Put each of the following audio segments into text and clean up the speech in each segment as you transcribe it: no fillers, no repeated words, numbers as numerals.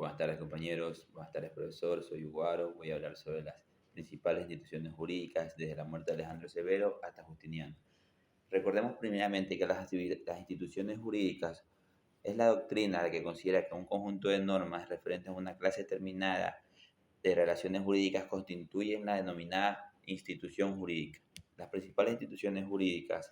Buenas tardes compañeros, buenas tardes profesor, soy Uguaro, voy a hablar sobre las principales instituciones jurídicas desde la muerte de Alejandro Severo hasta Justiniano. Recordemos primeramente que las instituciones jurídicas es la doctrina la que considera que un conjunto de normas referentes a una clase determinada de relaciones jurídicas constituyen la denominada institución jurídica. Las principales instituciones jurídicas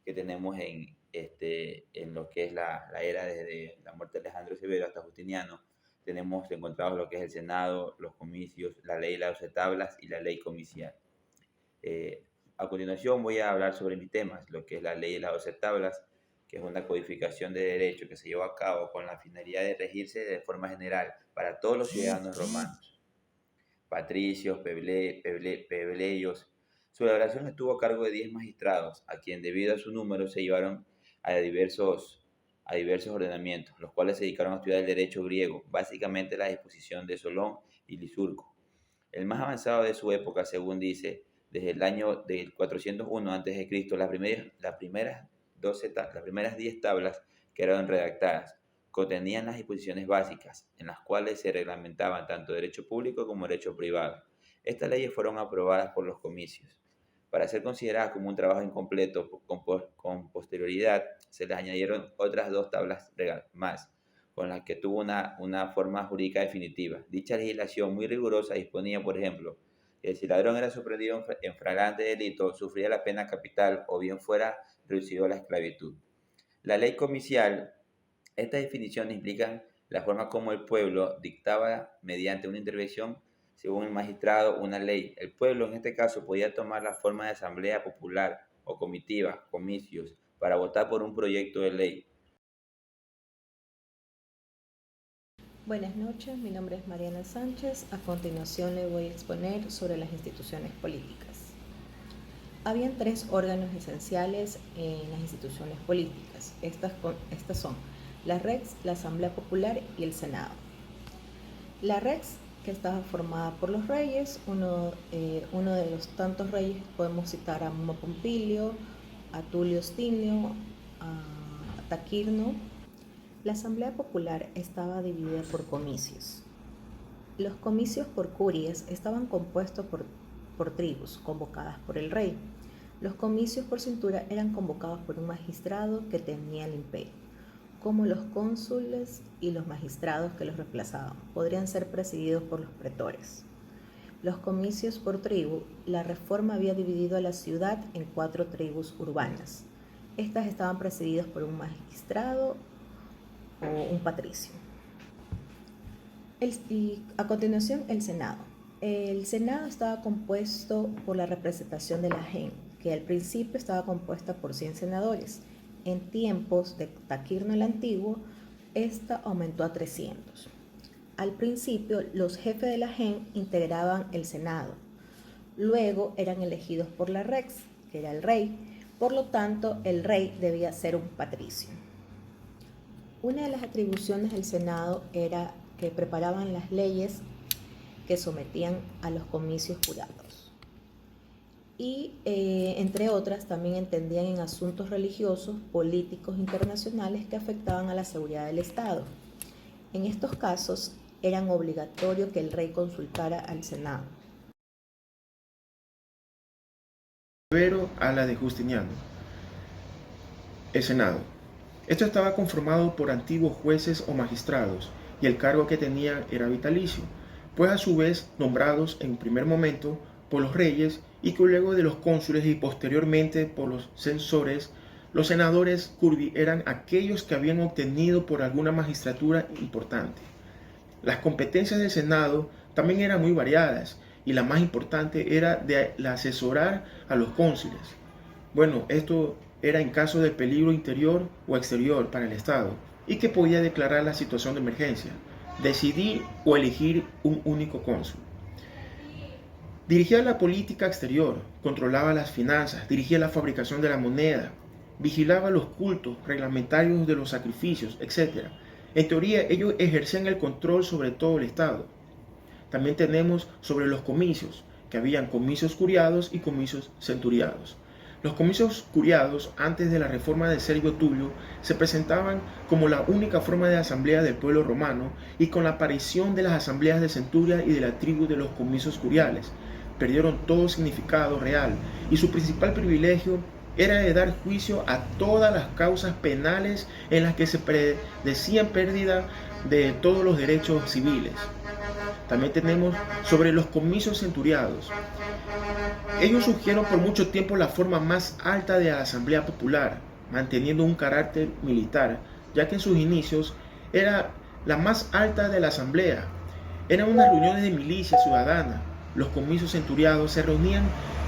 que tenemos en lo que es la era desde la muerte de Alejandro Severo hasta Justiniano, tenemos encontrados lo que es el Senado, los comicios, la ley de las 12 tablas y la ley comicial. A continuación voy a hablar sobre mis temas, lo que es la ley de las 12 tablas, que es una codificación de derecho que se llevó a cabo con la finalidad de regirse de forma general para todos los ciudadanos romanos, patricios, plebeyos. Su elaboración estuvo a cargo de 10 magistrados, a quien debido a su número se llevaron a diversos ordenamientos, los cuales se dedicaron a estudiar el derecho griego, básicamente la disposición de Solón y Licurgo. El más avanzado de su época, según dice, desde el año del 401 a.C., las primeras 10 tablas quedaron redactadas, contenían las disposiciones básicas, en las cuales se reglamentaban tanto derecho público como derecho privado. Estas leyes fueron aprobadas por los comicios. Para ser consideradas como un trabajo incompleto con posterioridad, se les añadieron otras 2 tablas más, con las que tuvo una forma jurídica definitiva. Dicha legislación muy rigurosa disponía, por ejemplo, que si el ladrón era sorprendido en flagrante delito, sufría la pena capital o bien fuera reducido a la esclavitud. La ley comicial, estas definiciones implican la forma como el pueblo dictaba mediante una intervención según el magistrado una ley. El pueblo en este caso podía tomar la forma de asamblea popular o comitiva, comicios, para votar por un proyecto de ley. Buenas noches, mi nombre es Mariana Sánchez. A continuación le voy a exponer sobre las instituciones políticas. Habían 3 órganos esenciales en las instituciones políticas. Estas son la Rex, la Asamblea Popular y el Senado. La Rex, que estaba formada por los reyes, uno de los tantos reyes podemos citar a Momo Pompilio, a Tulio Ostinio, a Taquirno. La Asamblea Popular estaba dividida por comicios. Los comicios por curias estaban compuestos por tribus convocadas por el rey. Los comicios por cintura eran convocados por un magistrado que tenía el imperio, como los cónsules y los magistrados que los reemplazaban. Podrían ser presididos por los pretores. Los comicios por tribu, la reforma había dividido a la ciudad en 4 tribus urbanas. Estas estaban presididas por un magistrado o un patricio. A continuación, el Senado. El Senado estaba compuesto por la representación de la gens, que al principio estaba compuesta por 100 senadores. En tiempos de Taquirno el Antiguo, esta aumentó a 300. Al principio, los jefes de la gens integraban el Senado. Luego eran elegidos por la Rex, que era el rey. Por lo tanto, el rey debía ser un patricio. Una de las atribuciones del Senado era que preparaban las leyes que sometían a los comicios jurados. Y, entre otras, también entendían en asuntos religiosos, políticos, internacionales que afectaban a la seguridad del Estado. En estos casos, era obligatorio que el rey consultara al Senado. Severo a la de Justiniano. El Senado. Esto estaba conformado por antiguos jueces o magistrados, y el cargo que tenían era vitalicio, pues a su vez nombrados en primer momento por los reyes y que luego de los cónsules y posteriormente por los censores. Los senadores curvi eran aquellos que habían obtenido por alguna magistratura importante. Las competencias del Senado también eran muy variadas, y la más importante era de asesorar a los cónsules. Bueno, esto era en caso de peligro interior o exterior para el Estado, y que podía declarar la situación de emergencia, decidir o elegir un único cónsul. Dirigía la política exterior, controlaba las finanzas, dirigía la fabricación de la moneda, vigilaba los cultos reglamentarios de los sacrificios, etc. En teoría, ellos ejercían el control sobre todo el Estado. También tenemos sobre los comicios, que habían comicios curiados y comicios centuriados. Los comicios curiados, antes de la reforma de Servio Tulio, se presentaban como la única forma de asamblea del pueblo romano, y con la aparición de las asambleas de centuria y de la tribu de los comicios curiales, perdieron todo significado real, y su principal privilegio era de dar juicio a todas las causas penales en las que se predecían pérdida de todos los derechos civiles. También tenemos sobre los comicios centuriados. Ellos surgieron por mucho tiempo la forma más alta de la asamblea popular, manteniendo un carácter militar, ya que en sus inicios era la más alta de la asamblea. Eran unas reuniones de milicia ciudadana. Los comicios centuriados se reunían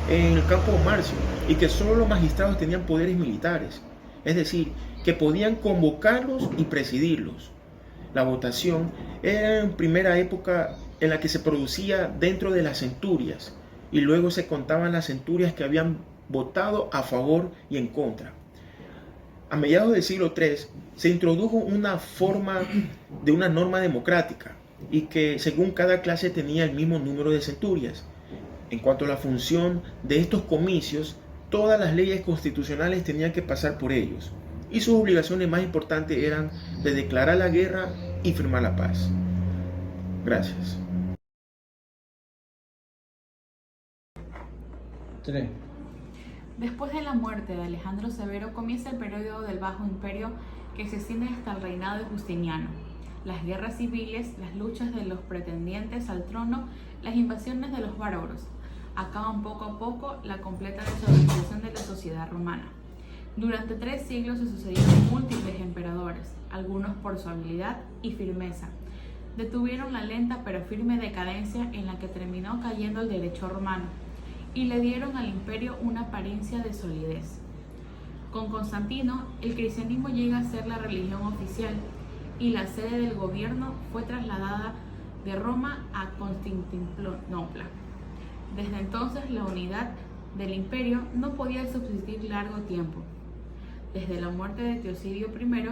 en el campo Marcio, y que solo los magistrados tenían poderes militares, es decir, que podían convocarlos y presidirlos. La votación era en primera época en la que se producía dentro de las centurias, y luego se contaban las centurias que habían votado a favor y en contra. A mediados del siglo III se introdujo una forma de una norma democrática, y que según cada clase tenía el mismo número de centurias. En cuanto a la función de estos comicios, todas las leyes constitucionales tenían que pasar por ellos, y sus obligaciones más importantes eran de declarar la guerra y firmar la paz. Gracias. 3. Después de la muerte de Alejandro Severo comienza el periodo del Bajo Imperio, que se extiende hasta el reinado de Justiniano. Las guerras civiles, las luchas de los pretendientes al trono, las invasiones de los bárbaros, acaban poco a poco la completa desorganización de la sociedad romana. Durante 3 siglos se sucedieron múltiples emperadores, algunos por su habilidad y firmeza. Detuvieron la lenta pero firme decadencia en la que terminó cayendo el derecho romano, y le dieron al imperio una apariencia de solidez. Con Constantino, el cristianismo llega a ser la religión oficial, y la sede del gobierno fue trasladada de Roma a Constantinopla. Desde entonces, la unidad del imperio no podía subsistir largo tiempo. Desde la muerte de Teocidio I,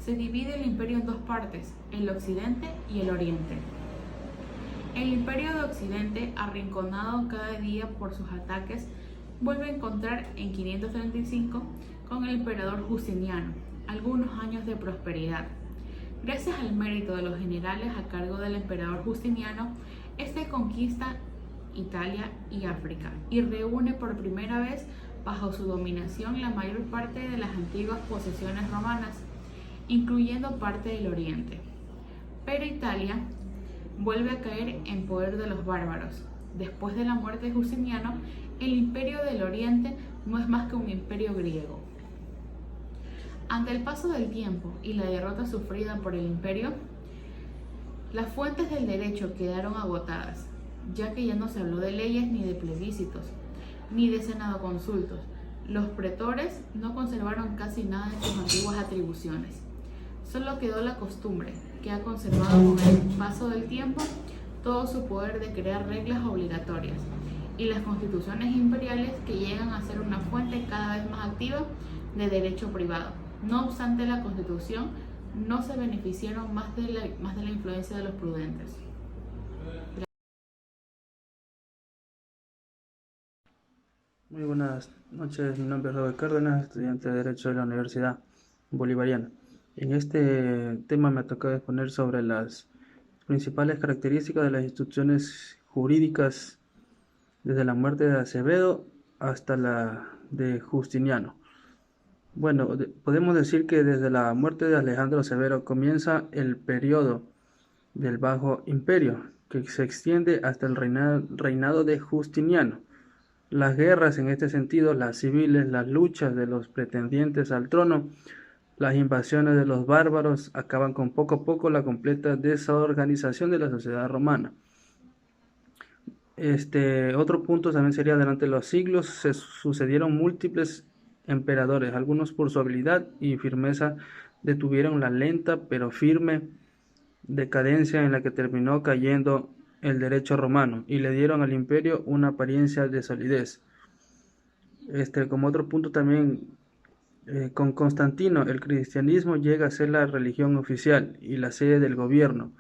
se divide el imperio en 2 partes, el occidente y el oriente. El imperio de Occidente, arrinconado cada día por sus ataques, vuelve a encontrar en 535 con el emperador Justiniano algunos años de prosperidad. Gracias al mérito de los generales a cargo del emperador Justiniano, este conquista Italia y África, y reúne por primera vez bajo su dominación la mayor parte de las antiguas posesiones romanas, incluyendo parte del oriente. Pero Italia vuelve a caer en poder de los bárbaros. Después de la muerte de Justiniano, el imperio del oriente no es más que un imperio griego. Ante el paso del tiempo y la derrota sufrida por el imperio, las fuentes del derecho quedaron agotadas, ya que ya no se habló de leyes ni de plebiscitos, ni de senado-consultos. Los pretores no conservaron casi nada de sus antiguas atribuciones. Solo quedó la costumbre, que ha conservado con el paso del tiempo todo su poder de crear reglas obligatorias, y las constituciones imperiales, que llegan a ser una fuente cada vez más activa de derecho privado. No obstante, la Constitución no se beneficiaron más de la influencia de los prudentes. Muy buenas noches, mi nombre es Robert Cárdenas, estudiante de Derecho de la Universidad Bolivariana. En este tema me ha tocado exponer sobre las principales características de las instituciones jurídicas desde la muerte de Acevedo hasta la de Justiniano. Bueno, podemos decir que desde la muerte de Alejandro Severo comienza el periodo del Bajo Imperio, que se extiende hasta el reinado de Justiniano. Las guerras en este sentido, las civiles, las luchas de los pretendientes al trono, las invasiones de los bárbaros, acaban con poco a poco la completa desorganización de la sociedad romana. Otro punto también sería, durante los siglos se sucedieron múltiples emperadores, algunos por su habilidad y firmeza detuvieron la lenta pero firme decadencia en la que terminó cayendo el derecho romano, y le dieron al imperio una apariencia de solidez. Como otro punto también, con Constantino el cristianismo llega a ser la religión oficial y la sede del gobierno.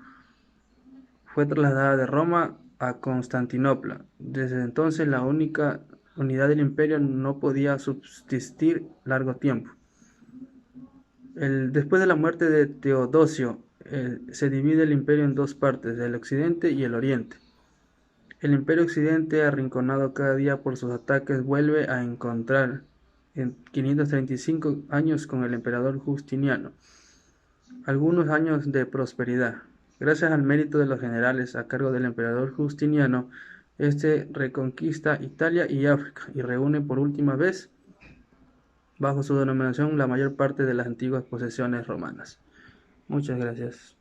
Fue trasladada de Roma a Constantinopla. Desde entonces la única unidad del imperio no podía subsistir largo tiempo. Después de la muerte de Teodosio, se divide el imperio en dos partes, el occidente y el oriente. El imperio occidente, arrinconado cada día por sus ataques, vuelve a encontrar en 535 años con el emperador Justiniano algunos años de prosperidad. Gracias al mérito de los generales a cargo del emperador Justiniano, este reconquista Italia y África y reúne por última vez bajo su denominación la mayor parte de las antiguas posesiones romanas. Muchas gracias.